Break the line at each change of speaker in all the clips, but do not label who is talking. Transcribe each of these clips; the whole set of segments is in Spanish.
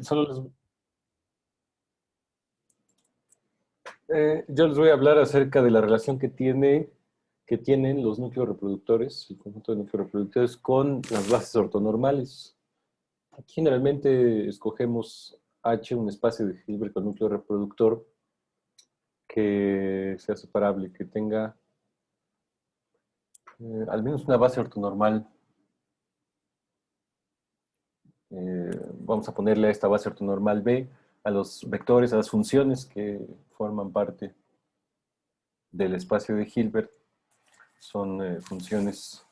Solo yo les voy a hablar acerca de la relación que tienen los núcleos reproductores, el conjunto de núcleos reproductores, con las bases ortonormales. Aquí generalmente escogemos H, un espacio de Hilbert con núcleo reproductor que sea separable, que tenga al menos una base ortonormal. Vamos a ponerle a esta base ortonormal B a los vectores, a las funciones que forman parte del espacio de Hilbert. Son funciones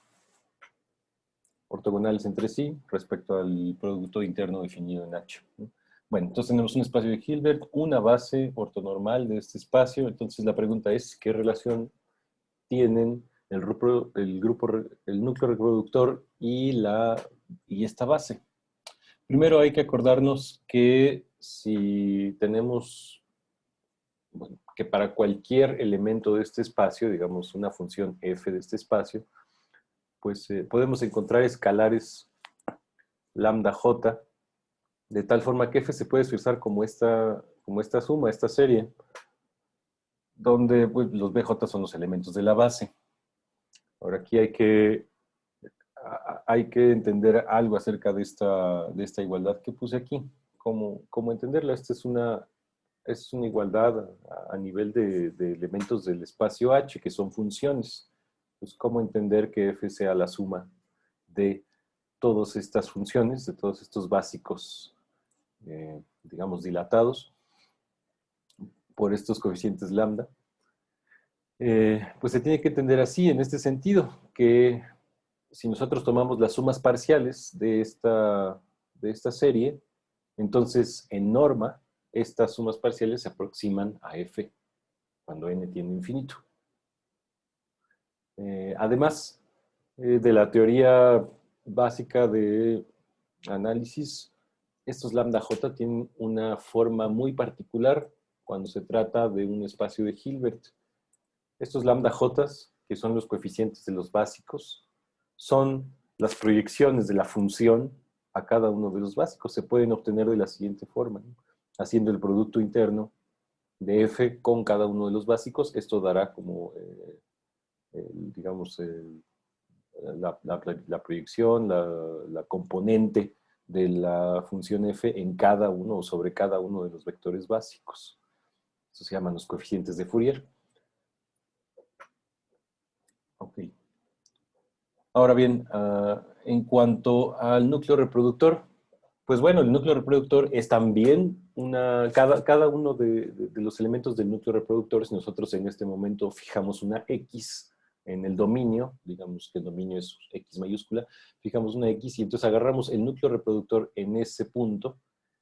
ortogonales entre sí respecto al producto interno definido en H. Bueno, entonces tenemos un espacio de Hilbert, una base ortonormal de este espacio. Entonces la pregunta es, ¿qué relación tienen el núcleo reproductor y esta base? Primero hay que acordarnos que si tenemos, bueno, que para cualquier elemento de este espacio, digamos una función f de este espacio, pues podemos encontrar escalares lambda j, de tal forma que f se puede expresar como esta suma, esta serie, donde pues, los bj son los elementos de la base. Ahora aquí hay que entender algo acerca de esta igualdad que puse aquí. ¿Cómo entenderla? Esta es una igualdad a nivel de elementos del espacio H, que son funciones. Pues, ¿cómo entender que f sea la suma de todas estas funciones, de todos estos básicos, digamos, dilatados por estos coeficientes lambda? Pues se tiene que entender así, en este sentido, que si nosotros tomamos las sumas parciales de esta serie, entonces en norma, estas sumas parciales se aproximan a f cuando n tiende a infinito. Además de la teoría básica de análisis, estos lambda j tienen una forma muy particular cuando se trata de un espacio de Hilbert. Estos lambda j, que son los coeficientes de los básicos, son las proyecciones de la función a cada uno de los básicos. Se pueden obtener de la siguiente forma, ¿no? Haciendo el producto interno de f con cada uno de los básicos. Esto dará como, digamos, la proyección, la componente de la función f en cada uno o sobre cada uno de los vectores básicos. Eso se llaman los coeficientes de Fourier. Ok. Ahora bien, en cuanto al núcleo reproductor, pues bueno, el núcleo reproductor es también cada uno de los elementos del núcleo reproductor. Si nosotros en este momento fijamos una X en el dominio, digamos que el dominio es X mayúscula, fijamos una X y entonces agarramos el núcleo reproductor en ese punto,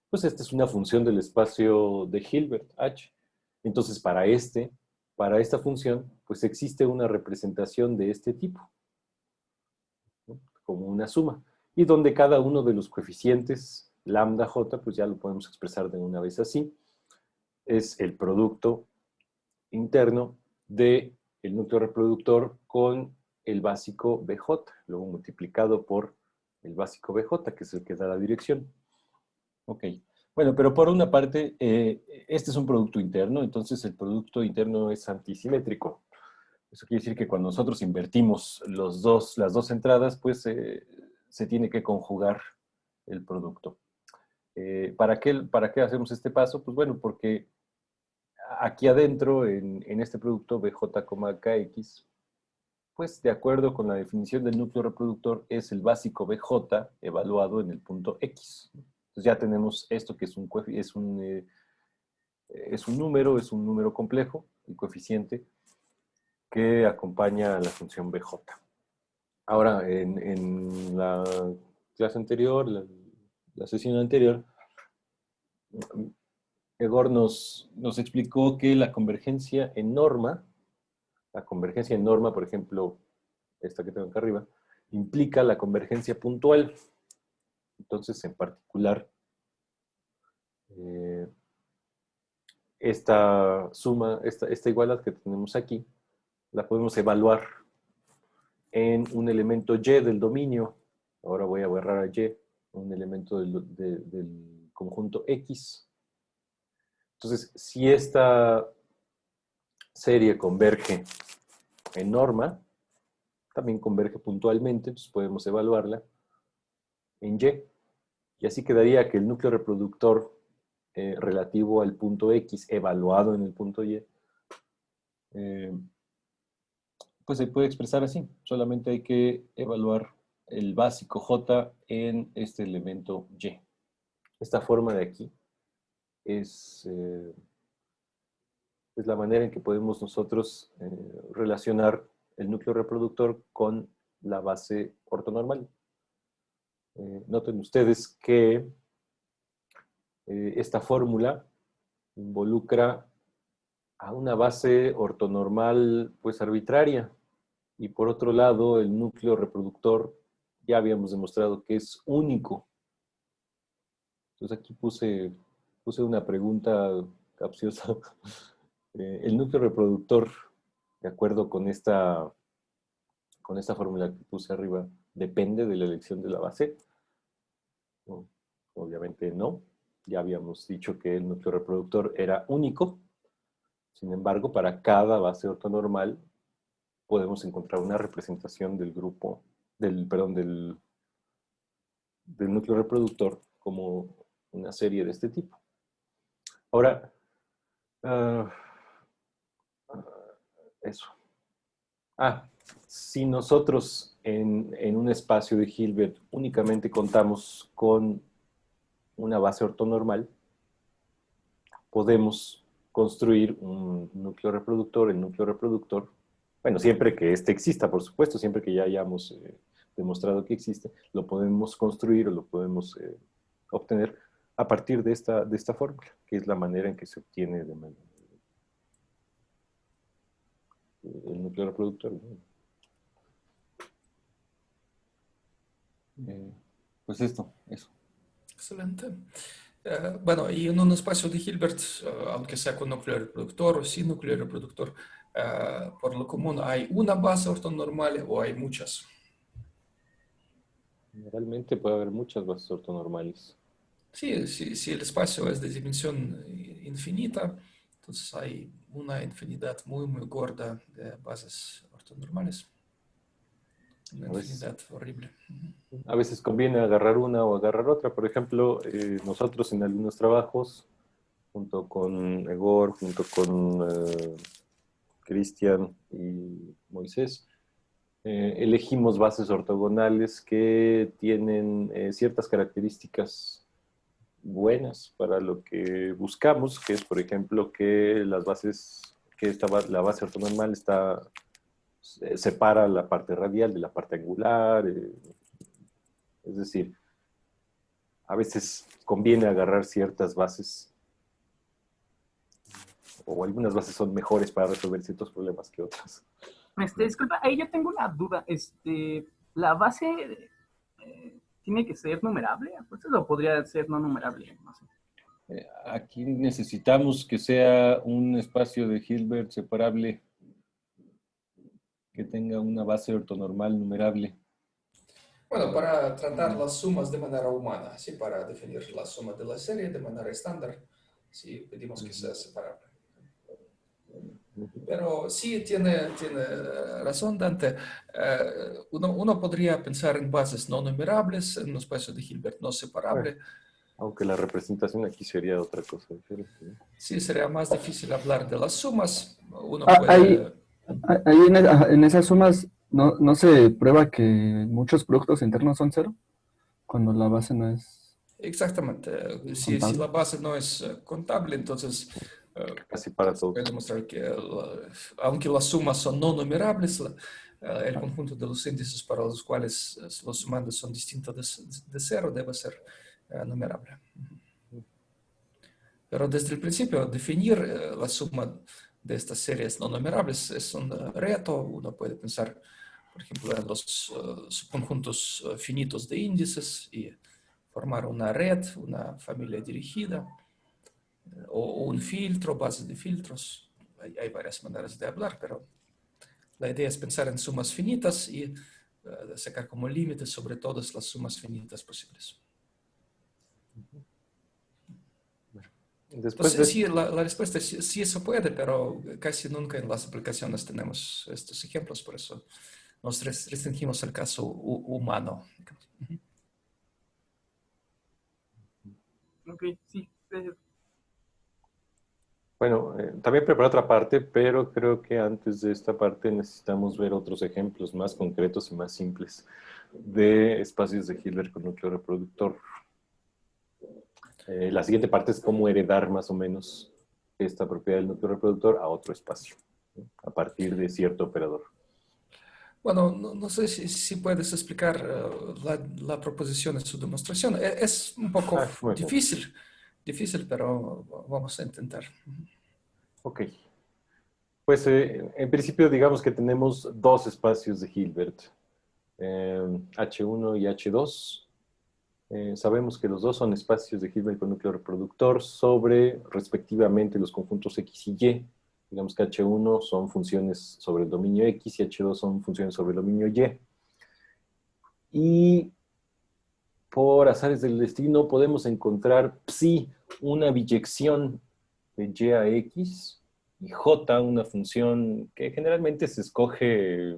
pues esta es una función del espacio de Hilbert, H. Entonces para esta función, pues existe una representación de este tipo, ¿no? Como una suma, y donde cada uno de los coeficientes lambda j, pues ya lo podemos expresar de una vez así, es el producto interno del núcleo reproductor con el básico bj, luego multiplicado por el básico bj, que es el que da la dirección. Ok. Bueno, pero por una parte, este es un producto interno, entonces el producto interno es antisimétrico. Eso quiere decir que cuando nosotros invertimos las dos entradas, pues se tiene que conjugar el producto. ¿Para qué hacemos este paso? Pues bueno, porque aquí adentro, en este producto BJ, KX, pues de acuerdo con la definición del núcleo reproductor, es el básico BJ evaluado en el punto X. Entonces ya tenemos esto que es es un número complejo, el coeficiente, que acompaña a la función BJ. Ahora, en la clase anterior, la sesión anterior, Egor nos explicó que la convergencia en norma, por ejemplo, esta que tengo acá arriba, implica la convergencia puntual. Entonces, en particular, esta suma, esta igualdad que tenemos aquí, la podemos evaluar en un elemento y del dominio. Ahora voy a borrar a y, un elemento del conjunto X. Entonces, si esta serie converge en norma, también converge puntualmente, entonces podemos evaluarla en Y. Y así quedaría que el núcleo reproductor relativo al punto X evaluado en el punto Y, pues se puede expresar así. Solamente hay que evaluar el básico J en este elemento Y. Esta forma de aquí es la manera en que podemos nosotros relacionar el núcleo reproductor con la base ortonormal. Noten ustedes que esta fórmula involucra a una base ortonormal pues arbitraria, y por otro lado el núcleo reproductor ya habíamos demostrado que es único. Entonces aquí puse una pregunta capciosa. El núcleo reproductor, de acuerdo con esta fórmula que puse arriba, ¿depende de la elección de la base? No, obviamente no. Ya habíamos dicho que el núcleo reproductor era único. Sin embargo, para cada base ortonormal podemos encontrar una representación del grupo, del núcleo reproductor como una serie de este tipo. Ahora, eso. Si nosotros en un espacio de Hilbert únicamente contamos con una base ortonormal, podemos construir un núcleo reproductor, el núcleo reproductor, bueno, siempre que este exista, por supuesto, siempre que ya hayamos demostrado que existe, lo podemos construir o lo podemos obtener a partir de esta fórmula, que es la manera en que se obtiene el núcleo reproductor. Pues eso.
Excelente. Bueno, y en un espacio de Hilbert, aunque sea con núcleo reproductor o sin núcleo reproductor, por lo común, ¿hay una base ortonormal o hay muchas?
Generalmente puede haber muchas bases ortonormales.
Sí, si el espacio es de dimensión infinita, entonces hay una infinidad muy, muy gorda de bases ortonormales. Una infinidad horrible.
A veces conviene agarrar una o agarrar otra. Por ejemplo, nosotros en algunos trabajos, junto con Egor, junto con Cristian y Moisés, elegimos bases ortogonales que tienen ciertas características buenas para lo que buscamos, que es, por ejemplo, que las bases, la base ortonormal separa la parte radial de la parte angular. Es decir, a veces conviene agarrar ciertas bases, o algunas bases son mejores para resolver ciertos problemas que otras.
Disculpa, ahí yo tengo una duda. ¿La base tiene que ser numerable? Pues eso podría ser no numerable, no sé.
Aquí necesitamos que sea un espacio de Hilbert separable que tenga una base ortonormal numerable.
Bueno, para tratar las sumas de manera humana, sí, para definir la suma de la serie de manera estándar, sí, pedimos que sea separable. Pero sí tiene razón, Dante. Uno podría pensar en bases no numerables, en un espacio de Hilbert no separable.
Aunque la representación aquí sería otra cosa diferente, ¿no?
Sí, sería más difícil hablar de las sumas. Uno puede...
Ahí en esas sumas no se prueba que muchos productos internos son cero cuando la base no es...
Exactamente. Si la base no es contable, entonces
casi para todo.
puede demostrar que aunque las sumas son no numerables, el conjunto de los índices para los cuales los sumandos son distintos de cero debe ser numerable. Pero desde el principio, definir la suma de estas series no numerables es un reto. Uno puede pensar, por ejemplo, en los subconjuntos finitos de índices y formar una red, una familia dirigida, o un filtro, base de filtros. Hay varias maneras de hablar, pero la idea es pensar en sumas finitas y sacar como límites sobre todas las sumas finitas posibles.
Después
Entonces,
de...
sí, la respuesta es sí, sí se puede, pero casi nunca en las aplicaciones tenemos estos ejemplos, por eso nos restringimos al caso humano.
Ok, sí.
Bueno, también preparé otra parte, pero creo que antes de esta parte necesitamos ver otros ejemplos más concretos y más simples de espacios de Hilbert con núcleo reproductor. La siguiente parte es cómo heredar más o menos esta propiedad del núcleo reproductor a otro espacio, ¿no? A partir de cierto operador.
Bueno, no sé si puedes explicar la proposición en su demostración. Es un poco
Muy bien.
difícil, pero vamos a intentar.
Ok. Pues en principio digamos que tenemos dos espacios de Hilbert, H1 y H2. Sabemos que los dos son espacios de Hilbert con núcleo reproductor sobre, respectivamente, los conjuntos X y Y. Digamos que H1 son funciones sobre el dominio X y H2 son funciones sobre el dominio Y. Y por azares del destino podemos encontrar psi, una biyección de Y a X, y J, una función que generalmente se escoge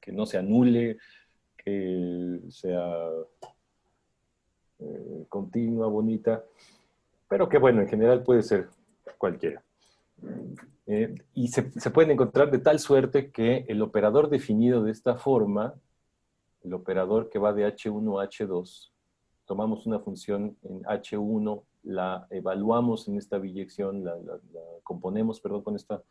que no se anule, que sea continua, bonita, pero que bueno, en general puede ser cualquiera. Y se pueden encontrar de tal suerte que el operador definido de esta forma, el operador que va de H1 a H2, tomamos una función en H1, la evaluamos en esta biyección, la componemos, perdón, con esta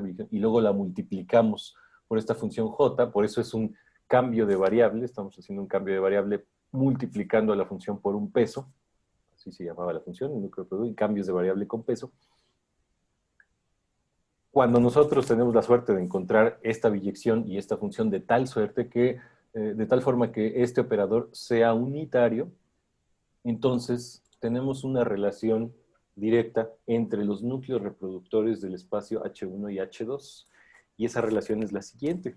biyección, y luego la multiplicamos por esta función J, por eso es un cambio de variable, estamos haciendo un cambio de variable multiplicando a la función por un peso, así se llamaba la función, el núcleo de producto, y cambios de variable con peso. Cuando nosotros tenemos la suerte de encontrar esta biyección y esta función de tal suerte que, de tal forma que este operador sea unitario, entonces tenemos una relación directa entre los núcleos reproductores del espacio H1 y H2. Y esa relación es la siguiente.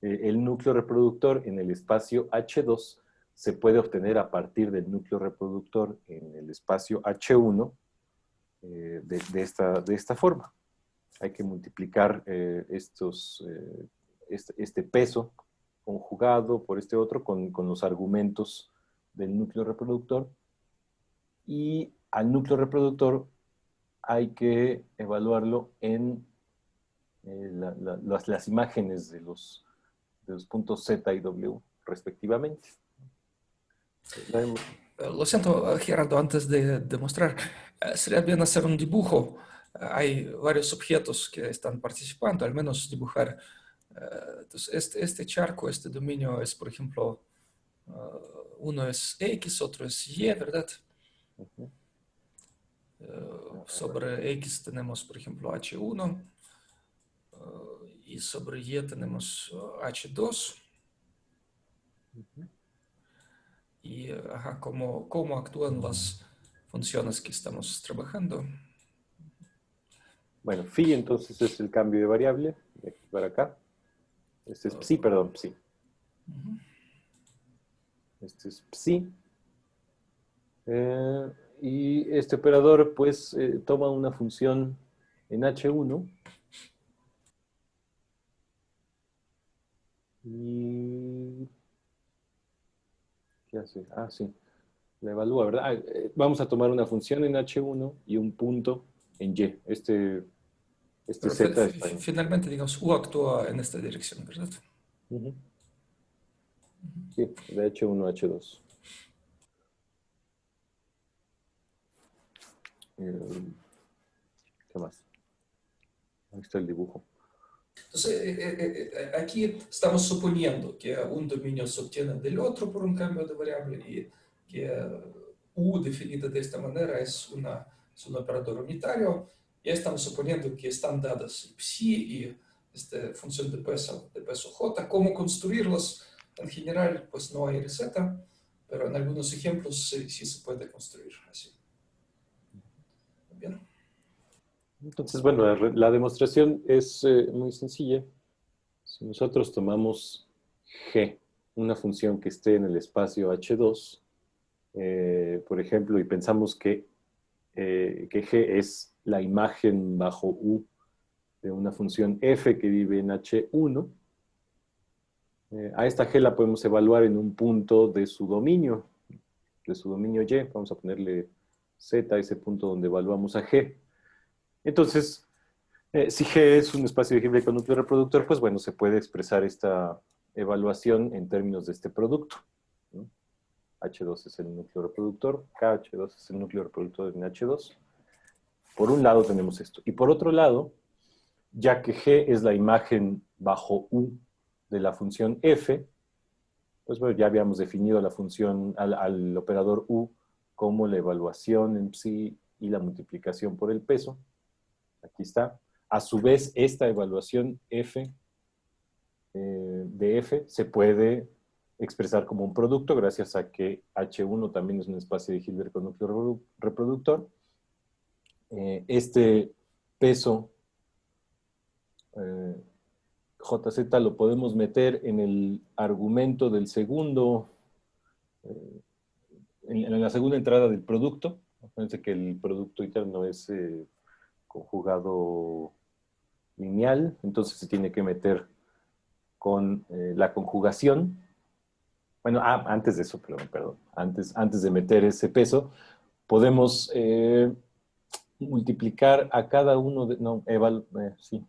El núcleo reproductor en el espacio H2 se puede obtener a partir del núcleo reproductor en el espacio H1 de esta forma. Hay que multiplicar este peso conjugado por este otro con los argumentos del núcleo reproductor, y al núcleo reproductor hay que evaluarlo en las imágenes de los puntos Z y W respectivamente.
Lo siento, Gerardo, antes de demostrar, sería bien hacer un dibujo. Hay varios objetos que están participando, al menos dibujar. Entonces, este charco, este dominio es, por ejemplo, uno es X, otro es Y, ¿verdad? Sobre X tenemos, por ejemplo, H1, y sobre Y tenemos H2. Y cómo actúan las funciones que estamos trabajando.
Bueno, phi entonces es el cambio de variable, de aquí para acá. Este es psi, perdón, psi. Este es psi. Y este operador pues toma una función en H1 y... ¿qué hace? Ah, sí, la evalúa, ¿verdad? Vamos a tomar una función en H1 y un punto en Y. Este
Pero
Z está en...
finalmente, digamos, U actúa en esta dirección, ¿verdad?
Uh-huh. Sí, de H1 a H2. ¿Qué más? Ahí está el dibujo.
Entonces, aquí estamos suponiendo que un dominio se obtiene del otro por un cambio de variable y que U definida de esta manera es un operador unitario. Ya estamos suponiendo que están dadas el psi y esta función de peso J. ¿Cómo construirlos? En general, pues no hay receta, pero en algunos ejemplos sí se puede construir así. Bien.
Entonces, bueno, la demostración es muy sencilla. Si nosotros tomamos G, una función que esté en el espacio H2, por ejemplo, y pensamos que que G es la imagen bajo U de una función f que vive en H1. A esta G la podemos evaluar en un punto de su dominio Y. Vamos a ponerle Z a ese punto donde evaluamos a G. Entonces, si G es un espacio de Hilbert con núcleo reproductor, pues bueno, se puede expresar esta evaluación en términos de este producto, ¿no? H2 es el núcleo reproductor, KH2 es el núcleo reproductor en H2. Por un lado tenemos esto. Y por otro lado, ya que G es la imagen bajo U de la función f, pues bueno, ya habíamos definido la función al operador U como la evaluación en sí y la multiplicación por el peso. Aquí está. A su vez, esta evaluación f de f se puede expresar como un producto gracias a que H1 también es un espacio de Hilbert con núcleo reproductor. Este peso JZ lo podemos meter en el argumento del segundo, en la segunda entrada del producto. Acuérdense que el producto interno es conjugado lineal, entonces se tiene que meter con la conjugación. Bueno, antes de eso, perdón. Antes de meter ese peso, podemos multiplicar a cada uno de... No, sí.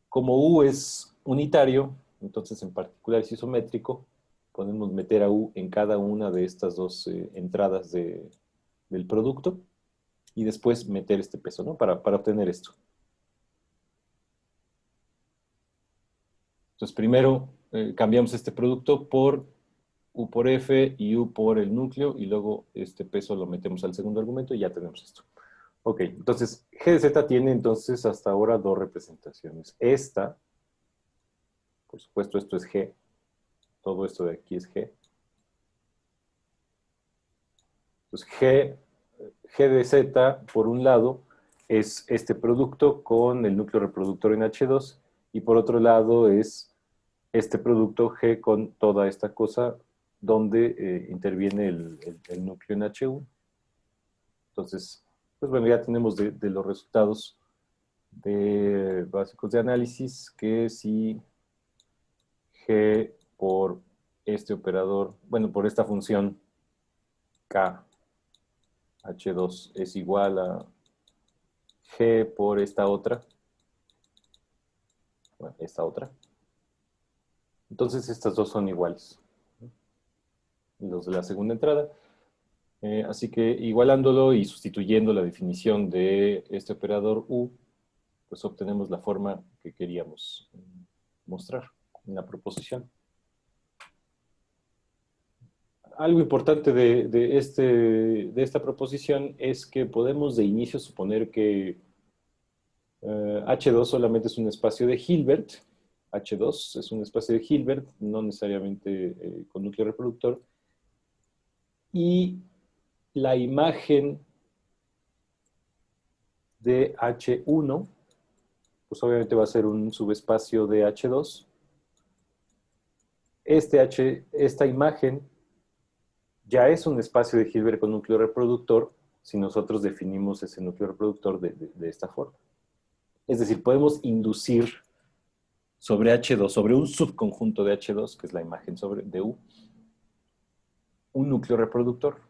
Como U es unitario, entonces en particular es isométrico, podemos meter a U en cada una de estas dos entradas del producto y después meter este peso, ¿no? Para obtener esto. Entonces primero cambiamos este producto por U por F y U por el núcleo y luego este peso lo metemos al segundo argumento y ya tenemos esto. Ok, entonces G de Z tiene entonces hasta ahora dos representaciones. Esta, por supuesto esto es G, todo esto de aquí es G. Entonces G de Z, por un lado, es este producto con el núcleo reproductor en H2 y por otro lado es este producto G con toda esta cosa donde interviene el núcleo en H1. Entonces, pues bueno, ya tenemos de los resultados básicos de análisis que si G por este operador, bueno, por esta función K H2 es igual a G por esta otra, bueno, esta otra. Entonces estas dos son iguales, los de la segunda entrada. Así que igualándolo y sustituyendo la definición de este operador U, pues obtenemos la forma que queríamos mostrar en la proposición. Algo importante de esta proposición es que podemos de inicio suponer que H2 solamente es un espacio de Hilbert. H2 es un espacio de Hilbert, no necesariamente con núcleo reproductor. Y la imagen de H1, pues obviamente va a ser un subespacio de H2. Esta imagen ya es un espacio de Hilbert con núcleo reproductor si nosotros definimos ese núcleo reproductor de esta forma. Es decir, podemos inducir sobre H2, sobre un subconjunto de H2, que es la imagen de U, un núcleo reproductor.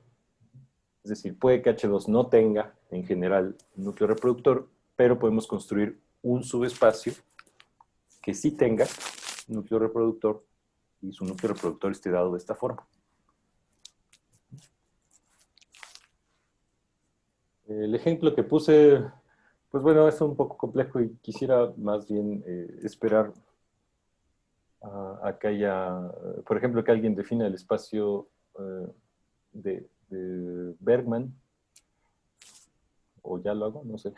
Es decir, puede que H2 no tenga, en general, un núcleo reproductor, pero podemos construir un subespacio que sí tenga un núcleo reproductor y su núcleo reproductor esté dado de esta forma. El ejemplo que puse, pues bueno, es un poco complejo y quisiera más bien esperar a que haya, por ejemplo, que alguien defina el espacio de Bergman, o ya lo hago, no sé.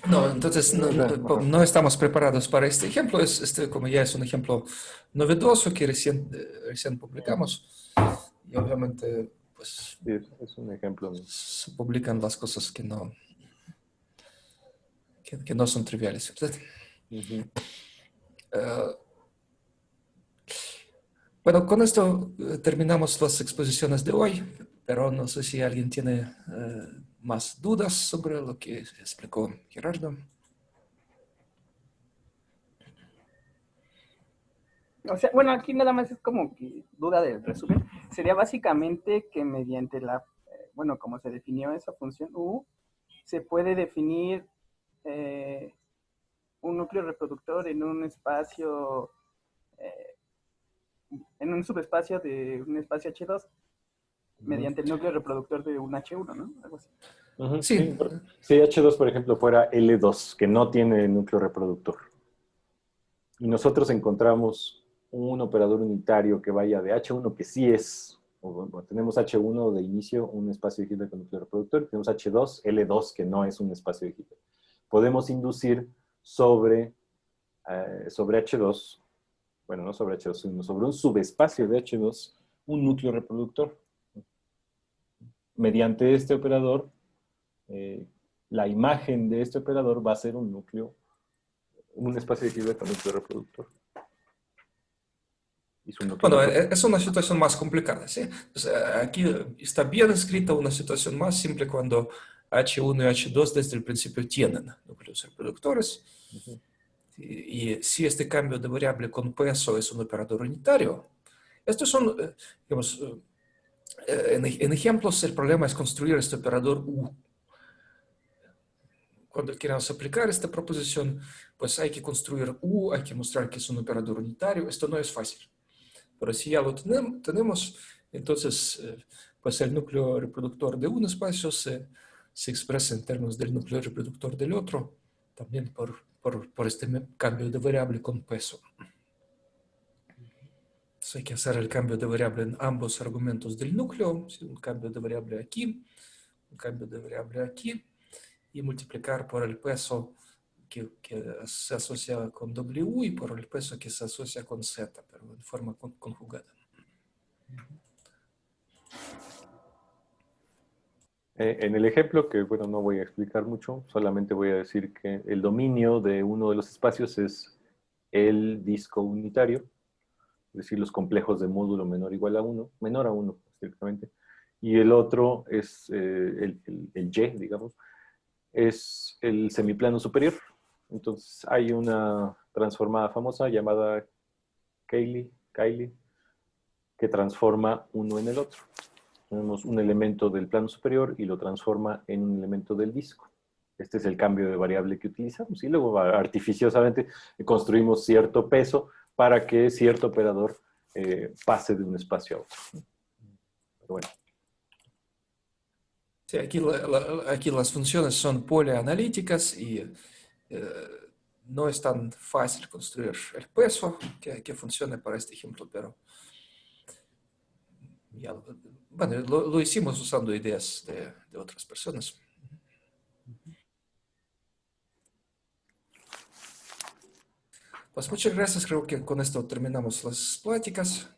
No, entonces no estamos preparados para este ejemplo. Como ya es un ejemplo novedoso que recién publicamos. Y obviamente, pues...
Sí, es un ejemplo.
Se publican las cosas que no son triviales, ¿verdad? Bueno, con esto terminamos las exposiciones de hoy. pero no sé si alguien tiene más dudas sobre lo que explicó Gerardo.
O sea, bueno, aquí nada más es como que duda del resumen. Sería básicamente que mediante bueno, como se definió esa función U, se puede definir un núcleo reproductor en un subespacio de un espacio H2 mediante el núcleo reproductor de un H1, ¿no? Algo así.
Sí,
Sí, si H2, por ejemplo, fuera L2, que no tiene núcleo reproductor, y nosotros encontramos un operador unitario que vaya de H1, que sí es, bueno, tenemos H1 de inicio, un espacio de Hilbert con núcleo reproductor, y tenemos H2, L2, que no es un espacio de Hilbert. Podemos inducir sobre H2, bueno, no sobre H2, sino sobre un subespacio de H2, un núcleo reproductor. Mediante este operador, la imagen de este operador va a ser un núcleo, un espacio de Hilbert con núcleo reproductor. Y su núcleo
bueno,
reproductor.
es una situación más complicada, ¿sí? O sea, aquí está bien escrita una situación más simple cuando H1 y H2 desde el principio tienen núcleos reproductores. Y si este cambio de variable con peso es un operador unitario, estos son, digamos, en ejemplos el problema es construir este operador U. Cuando queramos aplicar esta proposición, pues hay que construir U, hay que mostrar que es un operador unitario. Esto no es fácil. Pero si ya lo tenemos, entonces pues el núcleo reproductor de un espacio se expresa en términos del núcleo reproductor del otro, también por este cambio de variable con peso. Entonces hay que hacer el cambio de variable en ambos argumentos del núcleo, un cambio de variable aquí, un cambio de variable aquí, y multiplicar por el peso que se asocia con W y por el peso que se asocia con Z, pero en forma conjugada.
En el ejemplo, que bueno, no voy a explicar mucho, solamente voy a decir que el dominio de uno de los espacios es el disco unitario, es decir, los complejos de módulo menor o igual a 1, menor a 1, estrictamente, y el otro es el Y, digamos, es el semiplano superior. Entonces hay una transformada famosa llamada Cayley, que transforma uno en el otro. Tenemos un elemento del plano superior y lo transforma en un elemento del disco. Este es el cambio de variable que utilizamos. Y luego artificiosamente construimos cierto peso para que cierto operador pase de un espacio a otro. Pero bueno.
Sí, aquí las funciones son polianalíticas y no es tan fácil construir el peso que funcione para este ejemplo, pero ya, bueno, lo hicimos usando ideas de otras personas. Pues muchas gracias, creo que con esto terminamos las pláticas.